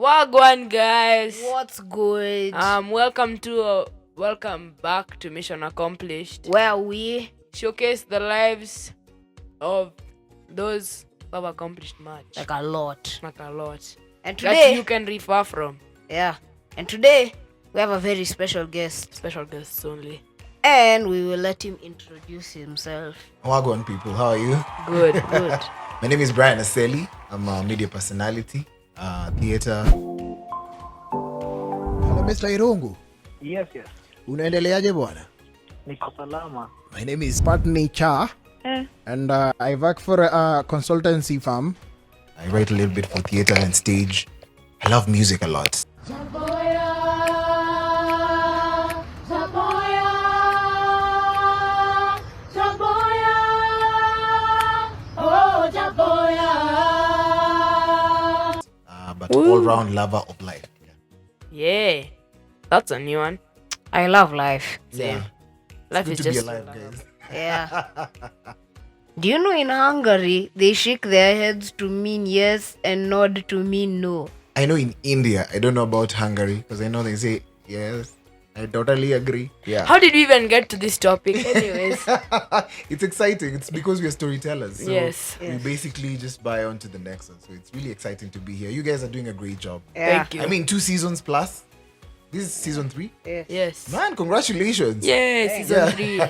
Wagwan, guys. What's good? Welcome back to Mission Accomplished, Where we showcase the lives of those who have accomplished much, like a lot. And that today, you can refer from. And today we have a very special guest, Special guests only. and we will let him introduce himself. Wagwan people, how are you? Good. My name is Brian Aseli. I'm a media personality, theater. Hello, Mr. Irungu. Yes. Unaendeleaje bwana? Niko salama. My name is Patni Cha. And I work for a consultancy firm. I write a little bit for theater and stage. I love music a lot. But all-round lover of life. Yeah, that's a new one. I love life. Same. Yeah. Life Good is to be just alive, guys. Yeah. Do you know in Hungary they shake their heads to mean yes and nod to mean no? I know in India, I don't know about Hungary, because I know they say yes. I totally agree. Yeah. How did we even get to this topic? Anyways, It's exciting. It's because we are storytellers. So Yes. we basically just buy on to the next one. So it's really exciting to be here. You guys are doing a great job. Yeah. thank you. I mean, 2 seasons plus. This is season 3. yes. Man, congratulations. Yes, season 3.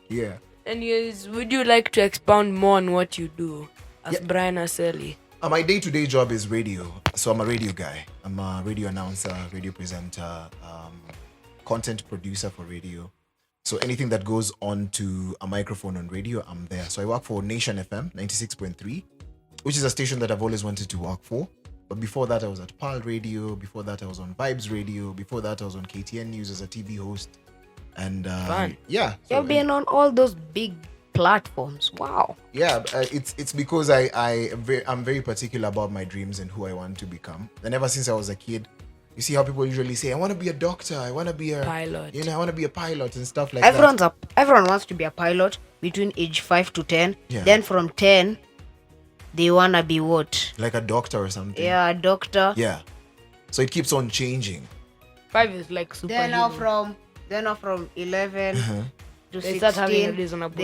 Yeah. Anyways, would you like to expound more on what you do as Brian Aseli? My day-to-day job is radio. So I'm a radio guy. I'm a radio announcer, radio presenter, content producer for radio. So anything that goes on to a microphone on radio, I'm there. So I work for Nation FM 96.3, which is a station that I've always wanted to work for. But before that, I was at PAL Radio. Before that, I was on Vibes Radio. Before that, I was on KTN News as a TV host. And Fun. yeah. so- You've been on all those big platforms. Wow. Yeah, it's because I'm very particular about my dreams and who I want to become. And ever since I was a kid, you see how people usually say, I want to be a doctor, I want to be a Pilot. I want to be a pilot and stuff like Everyone wants to be a pilot between age 5 to 10. Yeah. Then from 10 they wanna be what? that. Like a doctor or something. Yeah, a doctor. Yeah. So it keeps on changing. 5 is like super. Then now from 11 to They start having 16 reasonable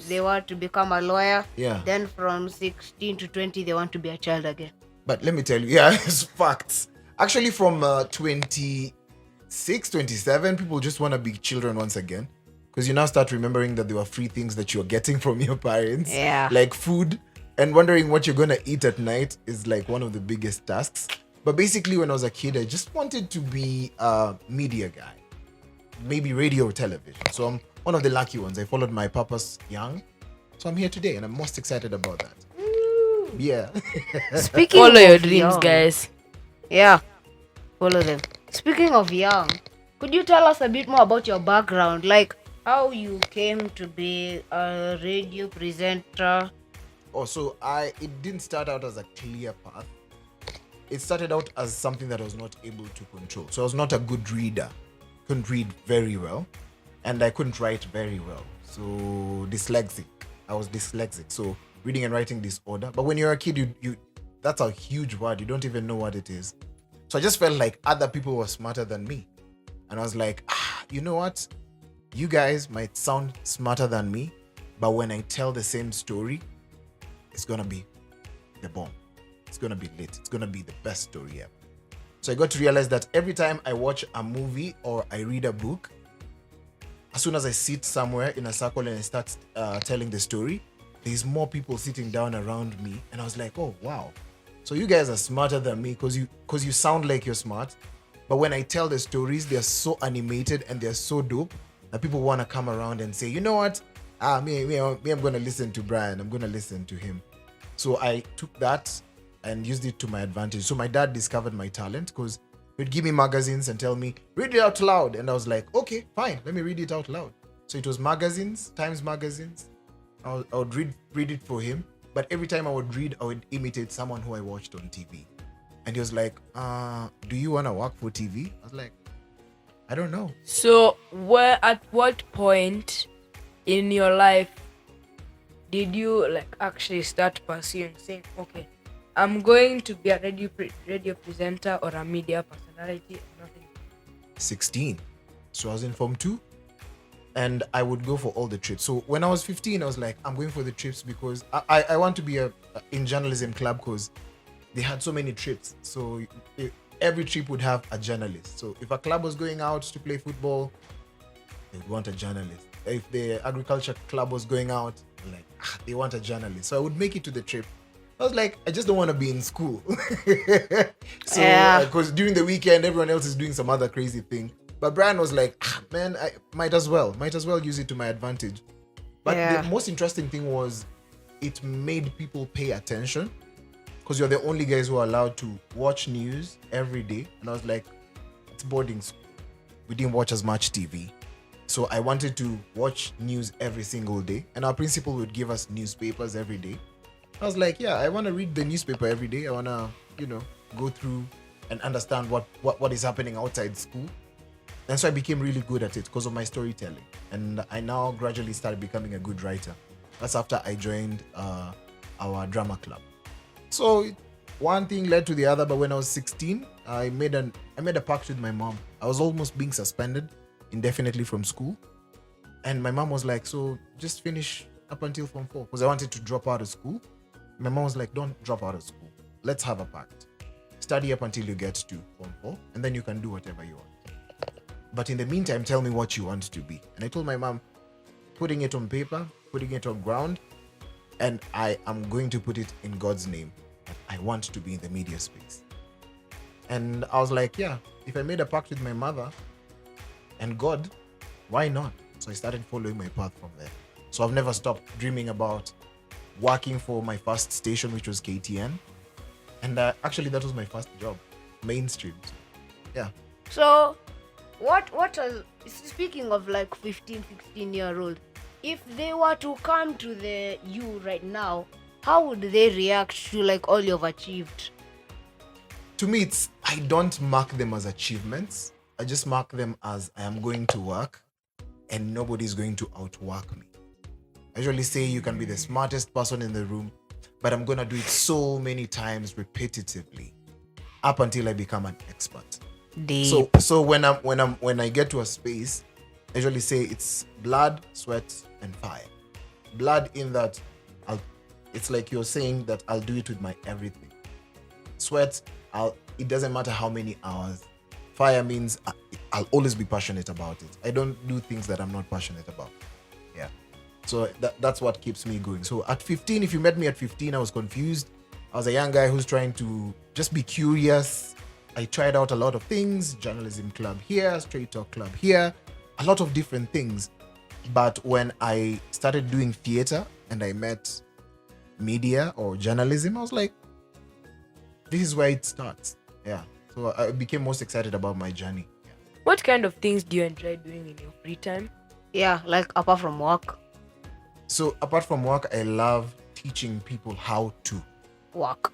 they want to become a lawyer. Yeah. Then from 16 to 20 they want to be a child again. But let me tell you, yeah, it's facts. Actually, from 26, 27, people just want to be children once again. Because you now start remembering that there were free things that you're getting from your parents. Yeah. Like food. And wondering what you're going to eat at night is like one of the biggest tasks. But basically, when I was a kid, I just wanted to be a media guy. Maybe radio or television. So I'm one of the lucky ones. I followed my purpose young. So I'm here today and I'm most excited about that. Yeah. Speaking Follow of your dreams, young, guys. Yeah, follow them. Speaking of young, could you tell us a bit more about your background? Like how you came to be a radio presenter? So it didn't start out as a clear path. It started out as something that I was not able to control. So I was not a good reader. Couldn't read very well. And I couldn't write very well. So dyslexic. I was dyslexic. So reading and writing disorder. But when you're a kid, you that's a huge word. You don't even know what it is. So I just felt like other people were smarter than me. And I was like, you know what? You guys might sound smarter than me, but when I tell the same story, it's going to be the bomb. It's going to be lit. It's going to be the best story ever. So I got to realize that every time I watch a movie or I read a book, as soon as I sit somewhere in a circle and I start telling the story, there's more people sitting down around me. And I was like, oh, wow. So you guys are smarter than me because you sound like you're smart. But when I tell the stories, they're so animated and they're so dope that people want to come around and say, you know what? Me, I'm going to listen to Brian. I'm going to listen to him. So I took that and used it to my advantage. So my dad discovered my talent because he'd give me magazines and tell me, read it out loud. And I was like, okay, fine. Let me read it out loud. So it was magazines, Times magazines. I would read it for him. But every time I would read, I would imitate someone who I watched on TV. And he was like, do you want to work for TV? I was like, I don't know. So, at what point in your life did you actually start pursuing, saying, okay, I'm going to be a radio presenter or a media personality. Nothing. 16. So I was in Form 2 and I would go for all the trips. So when I was 15, I was like, I'm going for the trips because I want to be in journalism club because they had so many trips. So every trip would have a journalist. So if a club was going out to play football, they'd want a journalist. If the agriculture club was going out, like they want a journalist. So I would make it to the trip. I was like, I just don't want to be in school. So because during the weekend, everyone else is doing some other crazy thing. But Brian was like, man, I might as well use it to my advantage. But the most interesting thing was it made people pay attention because you're the only guys who are allowed to watch news every day. And I was like, it's boarding school. We didn't watch as much TV. So I wanted to watch news every single day. And our principal would give us newspapers every day. I was like, yeah, I want to read the newspaper every day. I want to, go through and understand what is happening outside school. And so I became really good at it because of my storytelling. And I now gradually started becoming a good writer. That's after I joined our drama club. So one thing led to the other. But when I was 16, I made a pact with my mom. I was almost being suspended indefinitely from school. And my mom was like, so just finish up until Form 4 because I wanted to drop out of school. My mom was like, don't drop out of school. Let's have a pact. Study up until you get to Form 4 and then you can do whatever you want. But in the meantime, tell me what you want to be. And I told my mom, putting it on paper, putting it on ground, and I am going to put it in God's name. I want to be in the media space. And I was like, yeah, if I made a pact with my mother and God, why not? So I started following my path from there. So I've never stopped dreaming about working for my first station, which was KTN. And actually, that was my first job, mainstream. Yeah. So, what speaking of like 15, 16-year-old, if they were to come to you right now, how would they react to like all you've achieved? To me, I don't mark them as achievements. I just mark them as I am going to work and nobody's going to outwork me. I usually say you can be the smartest person in the room, but I'm going to do it so many times repetitively up until I become an expert. Deep. So when I get to a space, I usually say it's blood, sweat, and fire. Blood in that it's like you're saying that I'll do it with my everything. Sweat, it doesn't matter how many hours. Fire means I'll always be passionate about it. I don't do things that I'm not passionate about. Yeah. So that's what keeps me going. So at 15, if you met me at 15, I was confused. I was a young guy who's trying to just be curious. I tried out a lot of things, journalism club here, straight talk club here, a lot of different things. But when I started doing theater and I met media or journalism, I was like, this is where it starts. Yeah. So I became most excited about my journey. Yeah. What kind of things do you enjoy doing in your free time? Yeah, like apart from work. So apart from work, I love teaching people how to Work.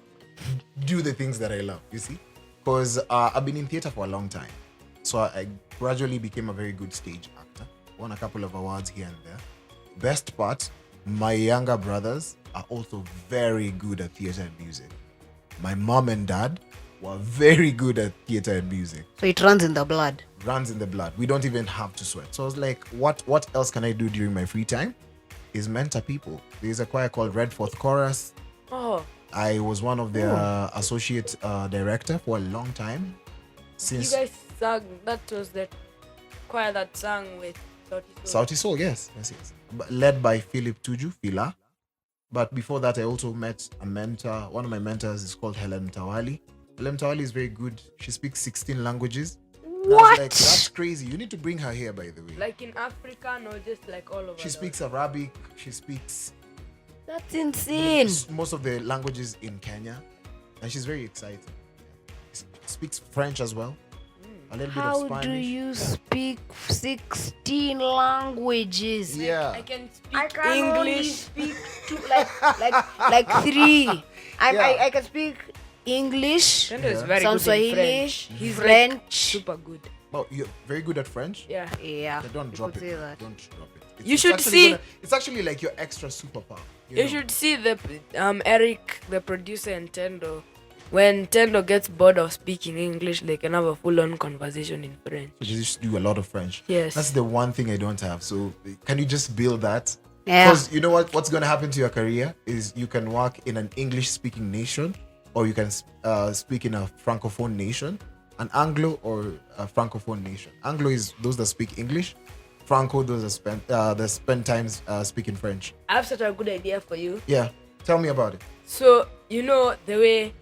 do the things that I love, you see? Because I've been in theater for a long time. So I gradually became a very good stage actor. Won a couple of awards here and there. Best part, my younger brothers are also very good at theater and music. My mom and dad were very good at theater and music. So it runs in the blood. Runs in the blood. We don't even have to sweat. So I was like, what else can I do during my free time? Is mentor people. There's a choir called Red Fourth Chorus. Oh. I was one of their associate director for a long time. Since You guys sang, that was the choir that sang with Sauti Sol. Sauti Sol, yes. Led by Philip Tuju, Fila. But before that, I also met a mentor. One of my mentors is called Helen Tawali. Helen Tawali is very good. She speaks 16 languages. And I was like, that's crazy. You need to bring her here, by the way. Like in Africa, no, just like all over. She speaks Arabic. She speaks That's insane. most of the languages in Kenya. And she's very exciting. She speaks French as well. A little bit of How Spanish. do you speak 16 languages? Yeah. I can speak I can only English. speak two, like three. I can speak English, Tendo is Yeah. very some good in Swahili, French. He's French. like super good. Oh, you're very good at French? Yeah. Yeah, Yeah, don't people drop say it. that. Don't drop it. You should see- It's actually like your extra superpower. You should see the Eric, the producer, and Tendo. When Tendo gets bored of speaking English, they can have a full-on conversation in French. You just do a lot of French. Yes. That's the one thing I don't have. So can you just build that? Yeah. Because you know what's going to happen to your career is you can work in an English-speaking nation, or you can speak in a francophone nation, an Anglo or a francophone nation. Anglo is those that speak English. Franco, those that spend time speaking French. I have such a good idea for you. Yeah, tell me about it. So, you know, the way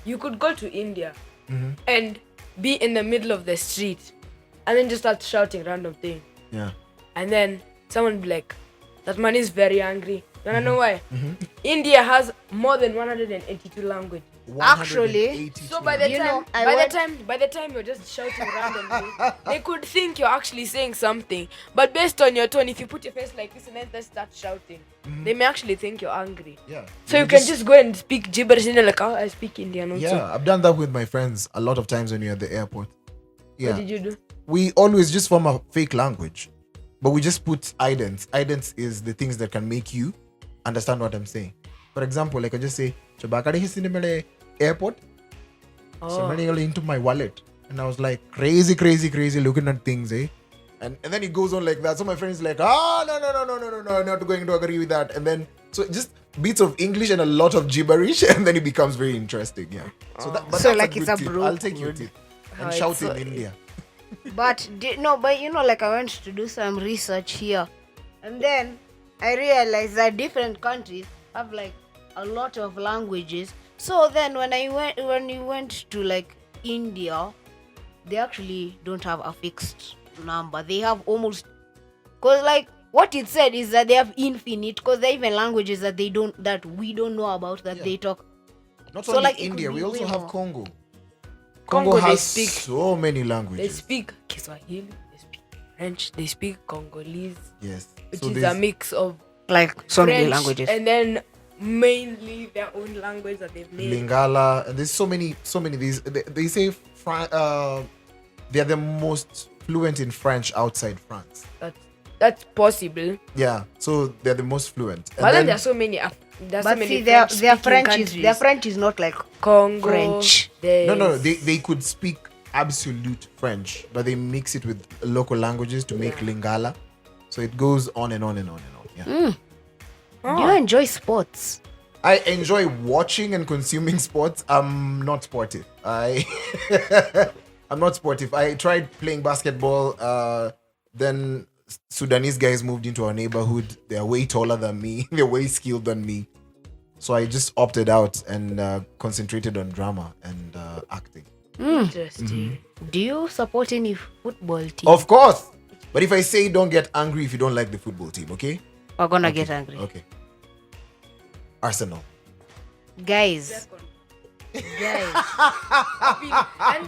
you could go to India and be in the middle of the street and then just start shouting random things. Yeah. And then someone would be like, that man is very angry. You wanna know why? India has more than 182 languages. Actually, 182. So by the You know, by the time you're just shouting randomly, they could think you're actually saying something. But based on your tone, if you put your face like this and then just start shouting, they may actually think you're angry. Yeah. So you can just go and speak gibberish and you're like, oh, I speak Indian also. Yeah, I've done that with my friends a lot of times when you're at the airport. Yeah. What did you do? We always just form a fake language, but we just put idents. Idents is the things that can make you understand what I'm saying. For example, I can just say, Chabakari Hisinimele airport. Somebody into my wallet. And I was like, crazy looking at things, eh? And then it goes on like that. So my friend's like, no, I'm not going to agree with that. And then, so just bits of English and a lot of gibberish, and then it becomes very interesting, yeah. So So that's like good it's a tip. bro I'll take your tip. And shout in India. But you know, like I went to do some research here, and then I realized that different countries have like a lot of languages. So then when you went to like India, they actually don't have a fixed number. They have almost, cause like what it said is that they have infinite. Cause there are even languages that we don't know about that they talk. Not So, only like, it could India, be we also way have more. Congo. Congo, Congo they has speak- so many They languages. speak Kiswahili, they speak French, they speak Congolese, Yes. which So is a there's- mix of Like so many French languages. and then mainly their own language that they've made. Lingala, and there's so many these they say they're the most fluent in French outside France. That's possible. Yeah, so they're the most fluent. But then there's so many. There's so But many see, their French-speaking their French is not like Congo, French. no, they could speak absolute French, but they mix it with local languages to make Lingala. So it goes on and on and on and on. Yeah. Do you enjoy sports? I enjoy watching and consuming sports. I'm not sportive. I'm not sportive. I tried playing basketball. Then Sudanese guys moved into our neighborhood. They're way taller than me. They're way skilled than me. So I just opted out and concentrated on drama and acting. Interesting. Do you support any football team? Of course. But if I say don't get angry if you don't like the football team, okay? We're gonna get angry. Okay. Arsenal. Guys. And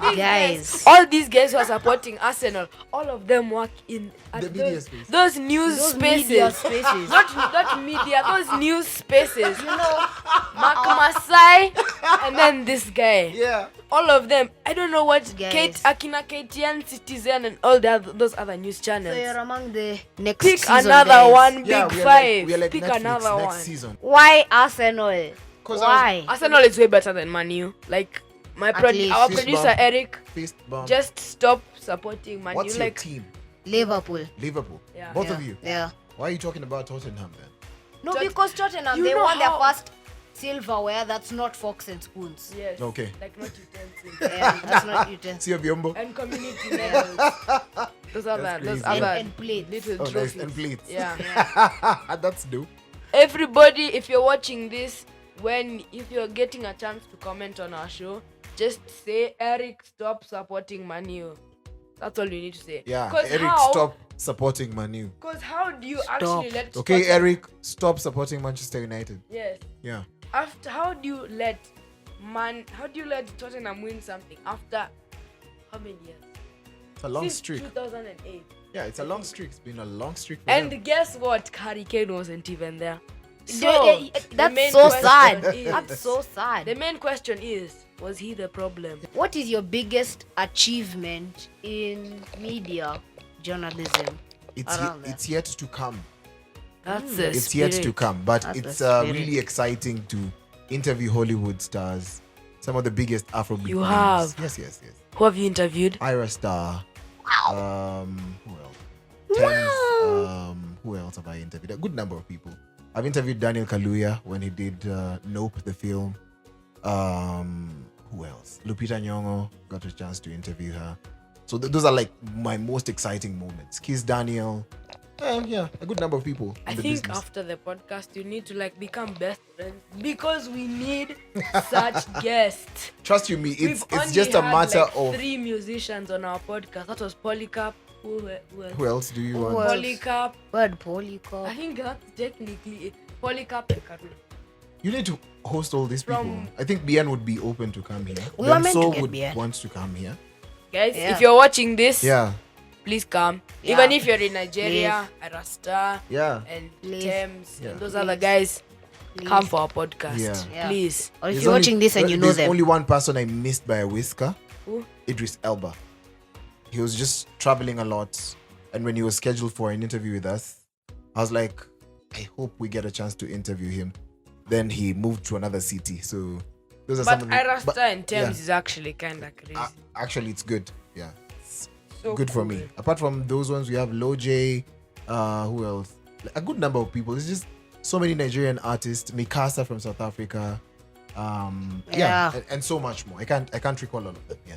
these Guys. all these guys who are supporting Arsenal, all of them work in The media space. those news Those spaces. media spaces. not media, those news spaces. You know, Mark Masai and then this guy. Yeah. All of them. I don't know what Guys. Akina KTN, Citizen, and all those other news So channels. you're among the next Pick season, another guys. one, Yeah, big we are five. we are like Pick Netflix another next one. season. Why Arsenal? 'Cause Why? Arsenal is way better than Man U. Like least. our Fist producer bump. Eric, Fist bump. just stop supporting Man U. What's your Like team? Liverpool. Liverpool. Yeah. Both Yeah. of you. Yeah. Why are you talking about Tottenham then? No, Tot- because Tottenham, You they know won their how- first silverware. That's not forks and spoons. yes. Okay. Like not utensils. Yeah, that's not utensils. See your Biombo? And community medals. Those other crazy. other And plates. little Oh, nice. trophies. And plates. Yeah. That's dope. Everybody, if you're watching this, if you're getting a chance to comment on our show, just say Eric, stop supporting Man U. That's all you need to say. Yeah. 'Cause Eric, how, stop supporting Manu. Because how do you actually let Okay, Tottenham- Eric, stop supporting Manchester United. Yes. Yeah. After how do you let Tottenham win something after how many years? It's a long Since streak. 2008. Yeah, it's a long streak. It's been a long streak. For them. And guess what? Harry Kane wasn't even there. So the That's main so question sad. is- That's so The sad. main question is, was he the problem? What is your biggest achievement in media journalism? it's around there. yet to come. That's the It's yet to spirit. come, but That's it's the spirit. really exciting to interview Hollywood stars, some of the biggest Afrobeat You names. have. Yes. Who have you interviewed? Ira Star. Who else? Tens. Who else have I interviewed? A good number of people. I've interviewed Daniel Kaluuya when he did Nope, the film. Who else? Lupita Nyong'o, got a chance to interview her. So those are like my most exciting moments. Kiss Daniel. Yeah, a good number of people. I in the think business. after the podcast, you need to like become best friends because we need such guests. Trust you me, We've it's only just a had, matter like, of 3 musicians on our podcast. That was Polycarp. Who else? who else do you Who want? else? Polycarp. Word I Polycarp. think that's technically it. Polycarp and Karuna. You need to host all these people. From- I think Bian would be open to come here. We were meant to So get would Bian. wants to come here. Guys, Yeah. if you're watching this, Yeah, please come. Yeah. Even if you're in Nigeria, Arasta, yeah. and Please. Thames, Yeah. and those other guys, come for our podcast. Yeah. Yeah. Please. Or if There's you're only- watching this and you know there's them. only one person I missed by a whisker. Who? Idris Elba. He was just traveling a lot, and when he was scheduled for an interview with us, I was like, I hope we get a chance to interview him. Then he moved to another city. So those are But some of the, Arasta and Thames yeah. is actually kind of crazy. Actually, it's good. Yeah, it's So good for cool. me. Apart from those ones, we have Loj. Who else? Like, a good number of people. It's just so many Nigerian artists. Mikasa from South Africa. Yeah. and so much more. I can't recall all of them. Yeah.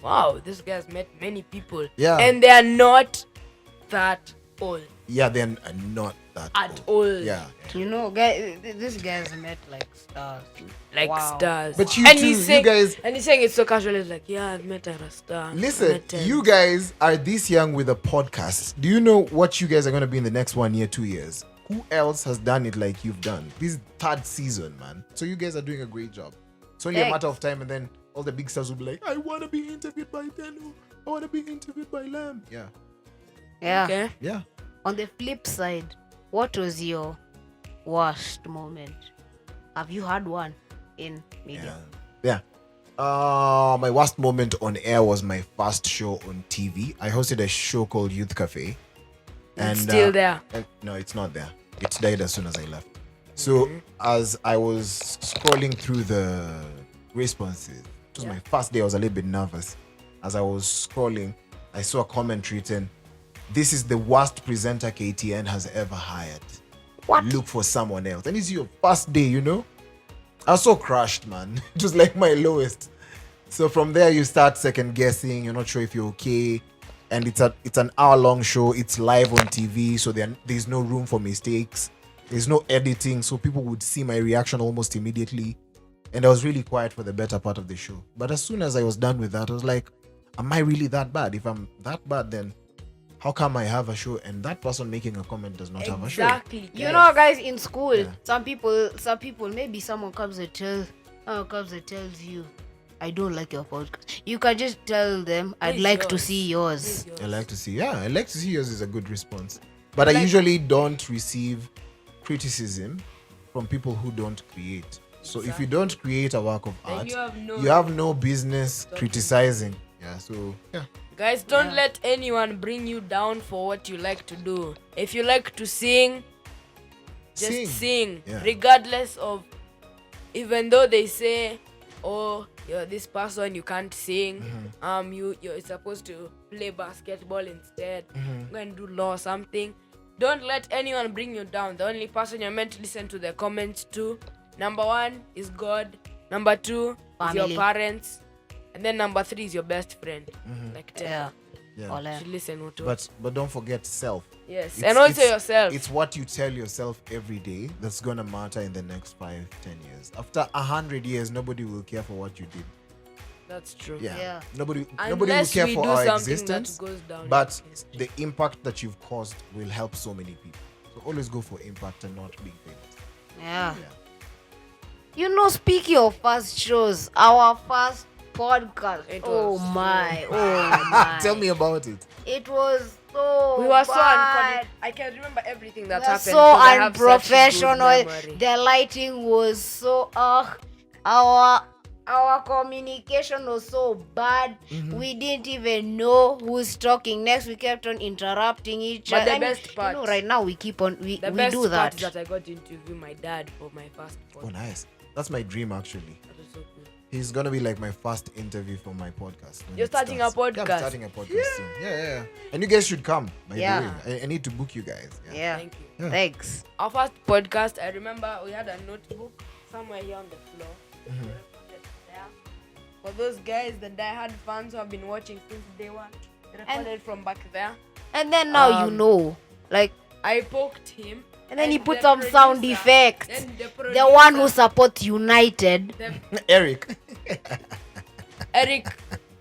Wow, this guy's met many people. Yeah. And they are not that old Yeah, they're not that at old. all. Yeah. You know, guys, this guy's met like stars. Like Wow. stars. But you and too, he's saying, you guys. and he's saying it so casually, like, yeah, I've met Arasta. Listen, you guys are this young with a podcast. Do you know what you guys are going to be in the next 1 year, 2 years? Who else has done it like you've done? This is 3rd season, man. So you guys are doing a great job. It's only a Thanks. matter of time, and then all the big stars will be like, I want to be interviewed by Tendo. I want to be interviewed by Lamb. Yeah. Yeah. Okay. Yeah. On the flip side, what was your worst moment? Have you had one in media? Yeah. My worst moment on air was my first show on TV. I hosted a show called Youth Cafe. It's still there. No, it's not there. It died as soon as I left. So as I was scrolling through the responses, it was my first day. I was a little bit nervous. As I was scrolling, I saw a comment written, "This is the worst presenter KTN has ever hired. What? Look for someone else." And it's your first day, you know? I was so crushed, man. It was like my lowest. So from there, you start second guessing. You're not sure if you're okay. And it's an hour-long show. It's live on TV, so there's no room for mistakes. There's no editing, so people would see my reaction almost immediately. And I was really quiet for the better part of the show. But as soon as I was done with that, I was like, am I really that bad? If I'm that bad, then how come I have a show and that person making a comment does not have a show? Exactly. You know, guys, in school, Yeah. some people, maybe someone comes and tells you, I don't like your podcast. You can just tell them, I'd Where's like to yours? see yours. I like to see yours is a good response. But I usually don't receive criticism from people who don't create. So if you don't create a work of Then art, you have no business criticizing. Yeah, so yeah. Guys, don't let anyone bring you down for what you like to do. If you like to sing, just sing. Yeah. Regardless of, even though they say, oh, you're this person, you can't sing. You're supposed to play basketball instead. Go and do law or something. Don't let anyone bring you down. The only person you're meant to listen to the comments to, number 1 is God. Number 2 is your Family. parents. And then number 3 is your best friend. Like 10. Yeah. Yeah. All that. You should listen to. But don't forget self. Yes. It's- And also it's- yourself. It's what you tell yourself every day that's gonna matter in the next 5, 10 years. After 100 years, nobody will care for what you did. That's true. Yeah. Nobody will Unless care we for do our something existence. that goes down. But in history. the impact that you've caused will help so many people. So always go for impact and not being famous. Yeah. Yeah. You know, speaking of first shows, our first podcast. It Oh was my. Oh my. Tell me about it. It was so we were so bad. I can remember everything that We were happened. so because I have such a good unprofessional. memory. The lighting was so our our communication was so bad. We didn't even know who's talking next. We kept on interrupting each But other. the best part, right now we keep on we the best do part that. is that I got to interview my dad for my first podcast. Oh, nice. That's my dream, actually. That was so cool. He's gonna be like my first interview for my podcast. when You're it starting starts. a podcast? Yeah, I'm starting a podcast soon. Yeah. And you guys should come. By Yeah. the way, I need to book you guys. Yeah. Thank you. Yeah. Thanks. Our first podcast, I remember we had a notebook somewhere here on the floor. We recorded there. For those guys, the diehard fans who have been watching since day one, they recorded from back there. And then now you know, like, I poked him. and then he put the some sound producer- effects. then The one who supports United. Eric. Eric,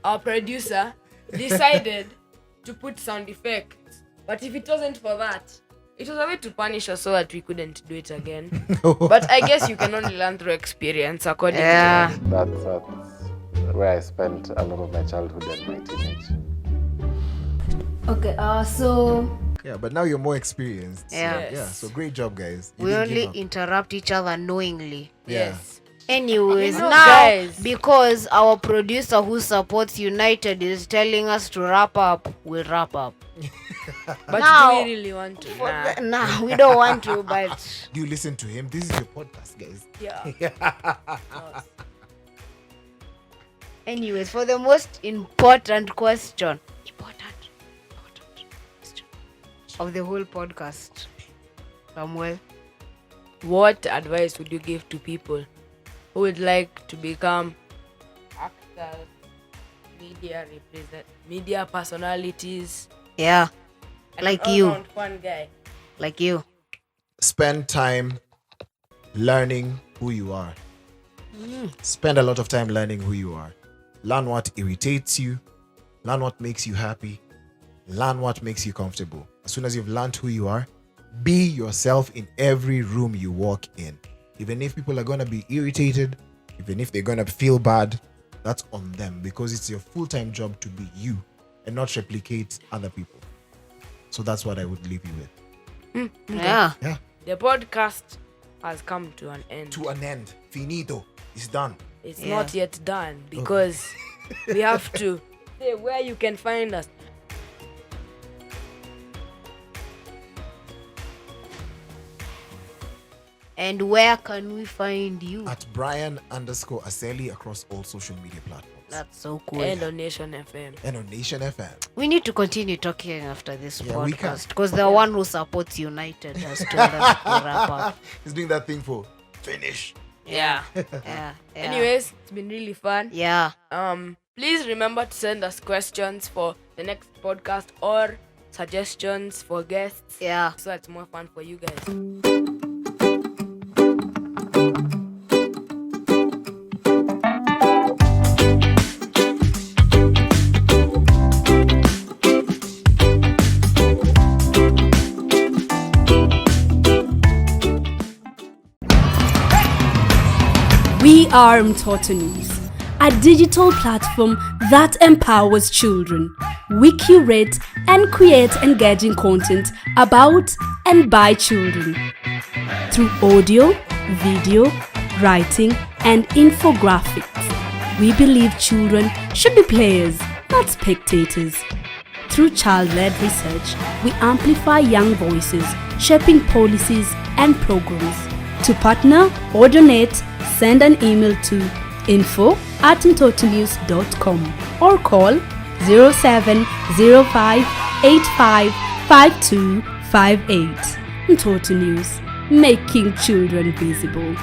our producer, decided to put sound effects. But if it wasn't for that, it was a way to punish us so that we couldn't do it again. But I guess you can only learn through experience, according Yeah. to That's where I spent a lot of my childhood and my teenage. Okay, so Yeah, but now you're more experienced. So, Yeah. Yes. Yeah. So great job, guys. You we didn't only give up. interrupt each other knowingly. Yeah. Yes. Anyways, You know, now guys. because our producer who supports United is telling us to wrap up, we'll wrap up. But Now- do we really want to? Nah. Nah, we don't want to, but Do you listen to him? This is your podcast, guys. Yeah. anyways, for the most important question of the whole podcast, Samuel, What advice would you give to people who would like to become actors, media personalities, yeah, and Like an you. all-round fun guy? like you. Spend time learning who you are. Spend a lot of time learning who you are. Learn what irritates you. Learn what makes you happy. Learn what makes you comfortable. As soon as you've learned who you are, be yourself in every room you walk in. Even if people are going to be irritated, even if they're going to feel bad, that's on them, because it's your full-time job to be you and not replicate other people. So that's what I would leave you with. Yeah. Yeah. The podcast has come to an end. To an end. Finito. It's done. It's Yeah. not yet done because we have to say where you can find us. And where can we find you? At Brian_Aseli across all social media platforms. That's so cool. And on Nation FM. And on Nation FM. We need to continue talking after this Yeah, we can. podcast because the one who supports United has told us to wrap up. He's doing that thing for finish. Yeah. Yeah. Anyways, it's been really fun. Yeah. Please remember to send us questions for the next podcast or suggestions for guests. Yeah. So it's more fun for you guys. We are Mtoto News, a digital platform that empowers children. We curate and create engaging content about and by children. Through audio, video, writing, and infographics, we believe children should be players, not spectators. Through child-led research, we amplify young voices, shaping policies and programs. To partner or donate, send an email to info@mtotonews.com or call 0705855258. Mtoto News, making children visible.